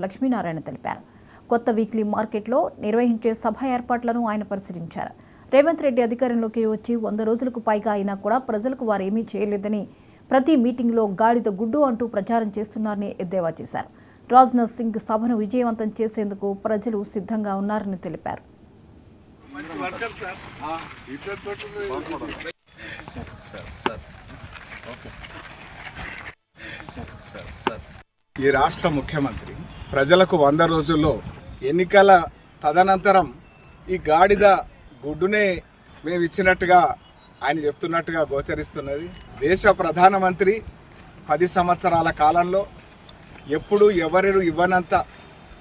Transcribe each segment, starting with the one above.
లక్ష్మీనారాయణ తెలిపారు. కొత్త వీక్లీ మార్కెట్లో నిర్వహించే సభ ఏర్పాట్లను ఆయన పరిశీలించారు. రేవంత్ రెడ్డి అధికారంలోకి వచ్చి 100 రోజులకు పైగా అయినా కూడా ప్రజలకు వారేమీ చేయలేదని, ప్రతి మీటింగ్లో గాడిద గుడ్డు అంటూ ప్రచారం చేస్తున్నారని ఎద్దేవా చేశారు. రాజ్నాథ్ సింగ్ సభను విజయవంతం చేసేందుకు ప్రజలు సిద్ధంగా ఉన్నారని తెలిపారు. ఈ రాష్ట్ర ముఖ్యమంత్రి ప్రజలకు 100 రోజుల్లో ఎన్నికల తదనంతరం ఈ గాడిద గుడ్డునే మేము ఇచ్చినట్టుగా ఆయన చెప్తున్నట్టుగా గోచరిస్తున్నది. దేశ ప్రధానమంత్రి 10 సంవత్సరాల కాలంలో ఎప్పుడు ఎవరు ఇవ్వనంత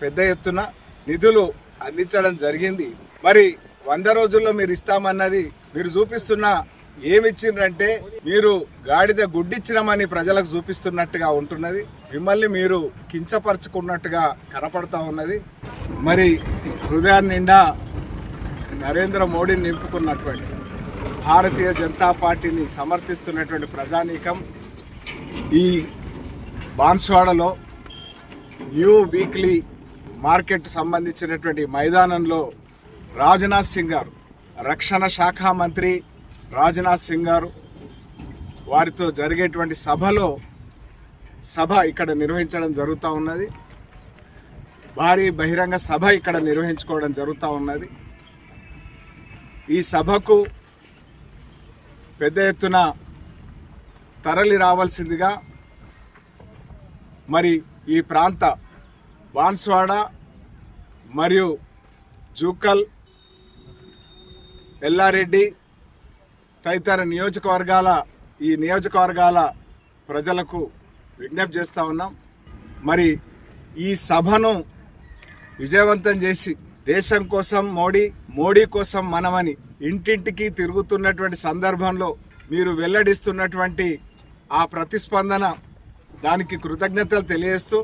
పెద్ద ఎత్తున నిధులు అందించడం జరిగింది. మరి 100 రోజుల్లో మీరు ఇస్తామన్నది మీరు చూపిస్తున్న ఏమిచ్చిండ్రంటే మీరు గాడిద గుడ్డిచ్చినామని ప్రజలకు చూపిస్తున్నట్టుగా ఉంటున్నది. మిమ్మల్ని మీరు కించపరుచుకున్నట్టుగా కనపడతా ఉన్నది. మరి హృదయాన్ని నిండా నరేంద్ర మోడీని నింపుకున్నటువంటి భారతీయ జనతా పార్టీని సమర్థిస్తున్నటువంటి ప్రజానీకం ఈ బాన్స్వాడలో న్యూ వీక్లీ మార్కెట్ సంబంధించినటువంటి మైదానంలో రాజ్నాథ్ సింగ్ గారు, రక్షణ శాఖ మంత్రి రాజ్నాథ్ సింగ్ గారు వారితో జరిగేటువంటి సభ ఇక్కడ నిర్వహించడం జరుగుతూ ఉన్నది. భారీ బహిరంగ సభ ఇక్కడ నిర్వహించుకోవడం జరుగుతూ ఉన్నది. ఈ సభకు పెద్ద ఎత్తున తరలి రావాల్సిందిగా మరి ఈ ప్రాంత బాన్స్వాడ మరియు జూకల్, ఎల్లారెడ్డి తదితర నియోజకవర్గాల ప్రజలకు విజ్ఞప్తి చేస్తూ ఉన్నాం. మరి ఈ సభను విజయవంతం చేసి దేశం కోసం మోడీ కోసం మనమని ఇంటింటికి తిరుగుతున్నటువంటి సందర్భంలో మీరు వెల్లడిస్తున్నటువంటి ఆ ప్రతిస్పందన దానికి కృతజ్ఞతలు తెలియజేస్తూ